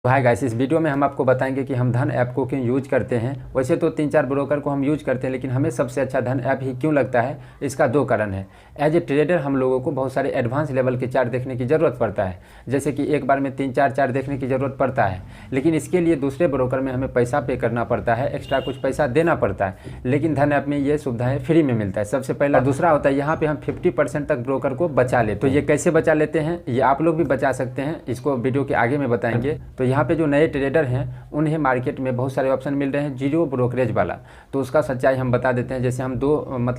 Hi guys, इस video में हम आपको बताएंगे कि हम धन ऐप को क्यों यूज करते हैं। वैसे तो 3-4 ब्रोकर को हम यूज करते हैं, लेकिन हमें सबसे अच्छा धन ऐप ही क्यों लगता है, इसका दो कारण है। एज ए ट्रेडर हम लोगों को बहुत सारे एडवांस लेवल के चार्ट देखने की ज़रूरत पड़ता है, जैसे कि एक बार में 3-4 चार्ट देखने की ज़रूरत पड़ता है। लेकिन इसके लिए दूसरे ब्रोकर में हमें पैसा पे करना पड़ता है, एक्स्ट्रा कुछ पैसा देना पड़ता है। लेकिन धन ऐप में ये सुविधाएँ फ्री में मिलता है, सबसे पहला। दूसरा होता है यहाँ पर हम 50% तक ब्रोकर को बचा लेते हैं। तो ये कैसे बचा लेते हैं, ये आप लोग भी बचा सकते हैं, इसको वीडियो के आगे में बताएंगे। तो यहाँ पे जो नए ट्रेडर हैं उन्हें मार्केट में बहुत सारे ऑप्शन मिल रहे हैं जीरो ब्रोकरेज वाला। तो उसका सच्चाई हम बता देते हैं। जैसे हम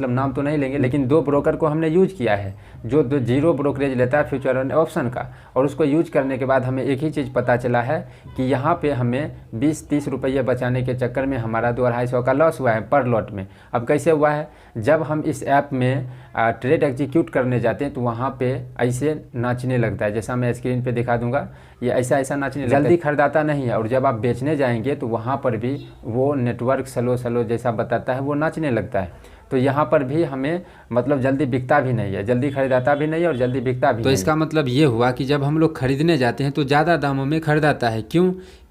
नाम तो नहीं लेंगे, लेकिन दो ब्रोकर को हमने यूज किया है जो जीरो ब्रोकरेज लेता है फ्यूचर एंड ऑप्शन का। और उसको यूज करने के बाद हमें एक ही चीज़ पता चला है कि यहाँ पे हमें 20-30 रुपये बचाने के चक्कर में हमारा 200-250 का लॉस हुआ है पर लॉट में। अब कैसे हुआ है, जब हम इस ऐप में ट्रेड एग्जीक्यूट करने जाते हैं तो वहाँ पे ऐसे नाचने लगता है, जैसा मैं स्क्रीन पे दिखा दूंगा। ये ऐसा नाचने लगता है, जल्दी खरीदाता नहीं है। और जब आप बेचने जाएंगे तो वहाँ पर भी वो नेटवर्क स्लो जैसा बताता है, वो नाचने लगता है। तो यहाँ पर भी हमें जल्दी बिकता भी नहीं है, जल्दी खरीदाता भी नहीं है और जल्दी बिकता भी नहीं। तो इसका मतलब ये हुआ कि जब हम लोग खरीदने जाते हैं तो ज़्यादा दामों में खरीदाता है।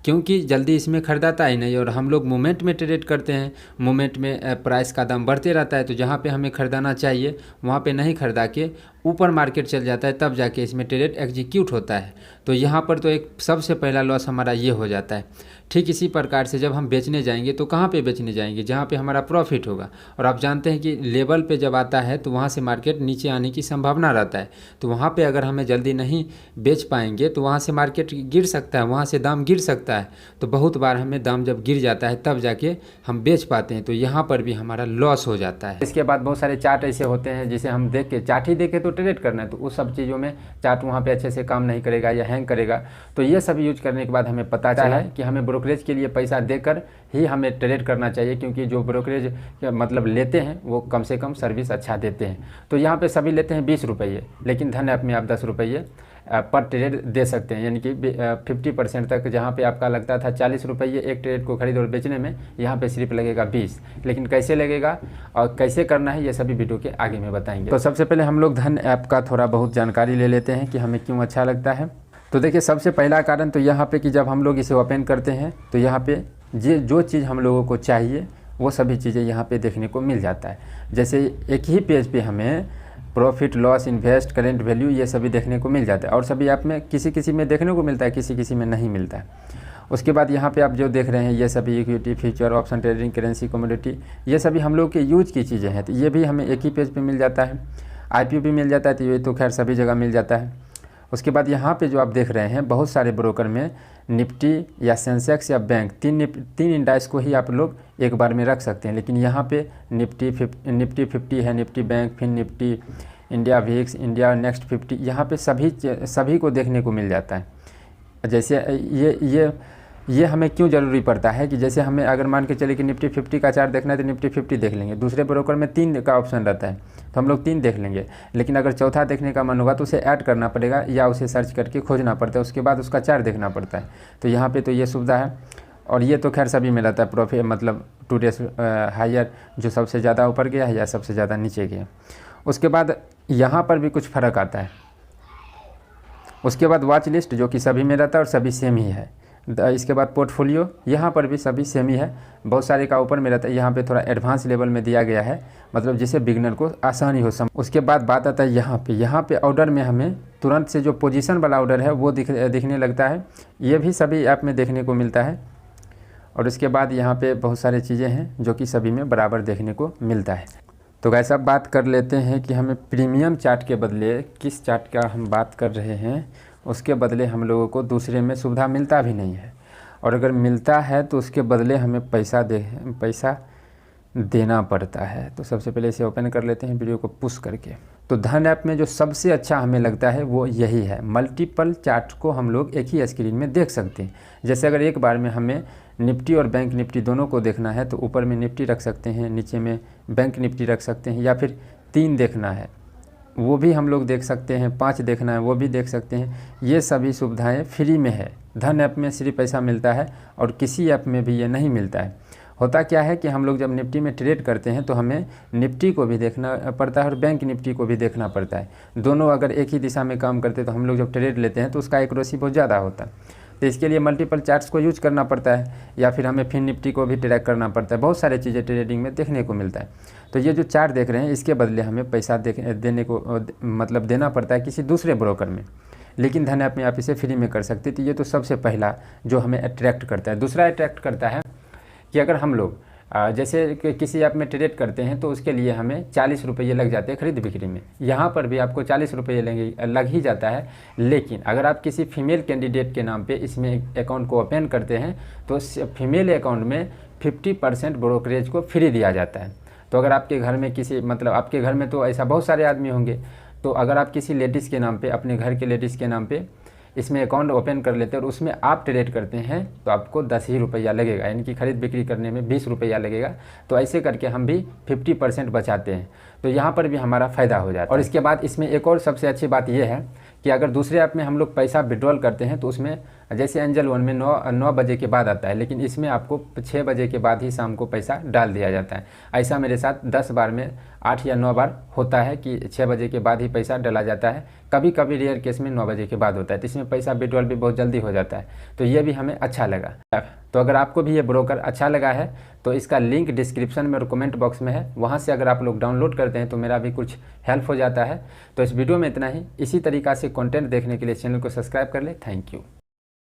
क्योंकि जल्दी इसमें खरीदाता ही नहीं। और हम लोग मोमेंट में ट्रेड करते हैं, मोमेंट में प्राइस का दाम बढ़ते रहता है। तो जहाँ पे हमें खरीदाना चाहिए वहाँ पे नहीं खरीदा के ऊपर मार्केट चल जाता है, तब जाके इसमें ट्रेड एग्जीक्यूट होता है। तो यहाँ पर तो एक सबसे पहला लॉस हमारा ये हो जाता है। ठीक इसी प्रकार से जब हम बेचने जाएंगे तो कहाँ पे बेचने जाएंगे, जहाँ पे हमारा प्रॉफिट होगा। और आप जानते हैं कि लेवल पे जब आता है तो वहाँ से मार्केट नीचे आने की संभावना रहता है। तो वहाँ पे अगर हमें जल्दी नहीं बेच पाएंगे तो वहाँ से मार्केट गिर सकता है, वहाँ से दाम गिर सकता है। तो बहुत बार हमें दाम जब गिर जाता है तब जाके हम बेच पाते हैं। तो यहाँ पर भी हमारा लॉस हो जाता है। इसके बाद बहुत सारे चार्ट ऐसे होते हैं जिसे हम देख के चार्ट ही देखे तो ट्रेड करना है, तो उस सब चीज़ों में चार्ट वहाँ पे अच्छे से काम नहीं करेगा या हैंग करेगा। तो ये सब यूज करने के बाद हमें पता चला है कि हमें ब्रोकरेज के लिए पैसा देकर ही हमें ट्रेड करना चाहिए, क्योंकि जो ब्रोकरेज लेते हैं वो कम से कम सर्विस अच्छा देते हैं। तो यहाँ पे सभी लेते हैं 20 रुपये, लेकिन धन ऐप में आप 10 रुपये पर ट्रेड दे सकते हैं, यानी कि 50% तक। जहाँ पे आपका लगता था 40 रुपये एक ट्रेड को खरीद और बेचने में, यहाँ पे सिर्फ लगेगा 20। लेकिन कैसे लगेगा और कैसे करना है ये सभी वीडियो के आगे में बताएंगे। तो सबसे पहले हम लोग धन ऐप का थोड़ा बहुत जानकारी ले लेते हैं कि हमें क्यों अच्छा लगता है। तो देखिए, सबसे पहला कारण तो यहाँ पे कि जब हम लोग इसे ओपन करते हैं तो यहाँ पे जो चीज़ हम लोगों को चाहिए वो सभी चीज़ें यहाँ पे देखने को मिल जाता है। जैसे एक ही पेज पे हमें profit, loss, invest, current value, ये सभी देखने को मिल जाता है। और सभी ऐप में किसी में देखने को मिलता है, किसी में नहीं मिलता है। उसके बाद यहाँ पे आप जो देख रहे हैं ये सभी equity, future, option trading, currency, commodity, ये सभी हम लोग के यूज की चीज़ें हैं। तो ये भी हमें एक ही पेज पे मिल जाता है। IPO भी मिल जाता है, तो ये तो खैर सभी जगह मिल जाता है। उसके बाद यहाँ पे जो आप देख रहे हैं बहुत सारे ब्रोकर में निफ्टी या सेंसेक्स या बैंक, तीन इंडेक्स को ही आप लोग एक बार में रख सकते हैं। लेकिन यहाँ पे निफ्टी 50 है, निफ्टी बैंक, फिर Nifty India VIX, India next 50, यहाँ पे सभी को देखने को मिल जाता है। जैसे ये हमें क्यों ज़रूरी पड़ता है कि जैसे हमें अगर मान के चले कि निफ्टी 50 का चार्ट देखना है तो निफ्टी 50 देख लेंगे। दूसरे ब्रोकर में 3 का ऑप्शन रहता है तो हम लोग 3 देख लेंगे। लेकिन अगर चौथा देखने का मन होगा तो उसे ऐड करना पड़ेगा या उसे सर्च करके खोजना पड़ता है, उसके बाद उसका चार्ट देखना पड़ता है। तो यहाँ पे तो ये सुविधा है। और ये तो खैर सभी में रहता है, प्रॉफिट टू डेज हायर, जो सबसे ज़्यादा ऊपर गया है या सबसे ज़्यादा नीचे गया। उसके बाद यहाँ पर भी कुछ फ़र्क आता है। उसके बाद वॉच लिस्ट, जो कि सभी में रहता है और सभी सेम ही है। इसके बाद पोर्टफोलियो, यहाँ पर भी सभी सेम ही है। बहुत सारे का ऊपर में रहता है, यहाँ पे थोड़ा एडवांस लेवल में दिया गया है, जिससे बिगनर को आसानी हो। उसके बाद बात आता है यहाँ पे ऑर्डर में हमें तुरंत से जो पोजीशन वाला ऑर्डर है वो दिखने लगता है। ये भी सभी ऐप में देखने को मिलता है। और उसके बाद यहाँ पे बहुत सारी चीज़ें हैं जो कि सभी में बराबर देखने को मिलता है। तो गाइस, अब बात कर लेते हैं कि हमें प्रीमियम चार्ट के बदले किस चार्ट का हम बात कर रहे हैं, उसके बदले हम लोगों को दूसरे में सुविधा मिलता भी नहीं है। और अगर मिलता है तो उसके बदले हमें पैसा देना पड़ता है। तो सबसे पहले इसे ओपन कर लेते हैं वीडियो को पुश करके। तो धन ऐप में जो सबसे अच्छा हमें लगता है वो यही है, मल्टीपल चार्ट को हम लोग एक ही स्क्रीन में देख सकते हैं। जैसे अगर एक बार में हमें निफ्टी और बैंक निफ्टी दोनों को देखना है तो ऊपर में निफ्टी रख सकते हैं, नीचे में बैंक निफ्टी रख सकते हैं, या फिर 3 देखना है वो भी हम लोग देख सकते हैं, 5 देखना है वो भी देख सकते हैं। ये सभी सुविधाएं फ्री में है। धन ऐप में सिर्फ पैसा मिलता है और किसी ऐप में भी ये नहीं मिलता है। होता क्या है कि हम लोग जब निफ्टी में ट्रेड करते हैं तो हमें निफ्टी को भी देखना पड़ता है और बैंक निफ्टी को भी देखना पड़ता है। दोनों अगर एक ही दिशा में काम करते तो हम लोग जब ट्रेड लेते हैं तो उसका एक्यूरेसी बहुत ज़्यादा होता है। तो इसके लिए मल्टीपल चार्ट्स को यूज करना पड़ता है, या फिर हमें फिन निफ्टी को भी ट्रैक करना पड़ता है। बहुत सारी चीज़ें ट्रेडिंग में देखने को मिलता है। तो ये जो चार्ट देख रहे हैं, इसके बदले हमें पैसा देने को मतलब देना पड़ता है किसी दूसरे ब्रोकर में, लेकिन धन ऐप में आप इसे फ्री में कर सकते। तो ये तो सबसे पहला जो हमें अट्रैक्ट करता है। दूसरा अट्रैक्ट करता है कि अगर हम लोग जैसे कि किसी ऐप में ट्रेड करते हैं तो उसके लिए हमें 40 रुपये लग जाते हैं खरीद बिक्री में। यहाँ पर भी आपको 40 रुपये लग ही जाता है। लेकिन अगर आप किसी फीमेल कैंडिडेट के नाम पे इसमें अकाउंट को ओपन करते हैं तो फीमेल अकाउंट में 50% ब्रोकरेज को फ्री दिया जाता है। तो अगर आपके घर में किसी मतलब आपके घर में तो ऐसा बहुत सारे आदमी होंगे, तो अगर आप किसी लेडीज़ के नाम पे, अपने घर के लेडीज़ के नाम पे इसमें अकाउंट ओपन कर लेते हैं और उसमें आप ट्रेड करते हैं तो आपको 10 ही रुपया लगेगा, यानी कि खरीद बिक्री करने में 20 रुपया लगेगा। तो ऐसे करके हम भी 50% बचाते हैं। तो यहाँ पर भी हमारा फ़ायदा हो जाता है। और इसके बाद इसमें एक और सबसे अच्छी बात यह है कि अगर दूसरे ऐप में हम लोग पैसा विड्रॉल करते हैं तो उसमें जैसे एंजल वन में 9 बजे के बाद आता है, लेकिन इसमें आपको 6 बजे के बाद ही शाम को पैसा डाल दिया जाता है। ऐसा मेरे साथ 10 बार में 8 या 9 बार होता है कि 6 बजे के बाद ही पैसा डाला जाता है। कभी कभी रेयर केस में 9 बजे के बाद होता है, तो इसमें पैसा विड्रॉल भी बहुत जल्दी हो जाता है। तो ये भी हमें अच्छा लगा। तो अगर आपको भी ये ब्रोकर अच्छा लगा है तो इसका लिंक डिस्क्रिप्शन में और कमेंट बॉक्स में है, वहाँ से अगर आप लोग डाउनलोड करते हैं तो मेरा भी कुछ हेल्प हो जाता है। तो इस वीडियो में इतना ही। इसी तरीक़ा से कंटेंट देखने के लिए चैनल को सब्सक्राइब कर ले। Thank you.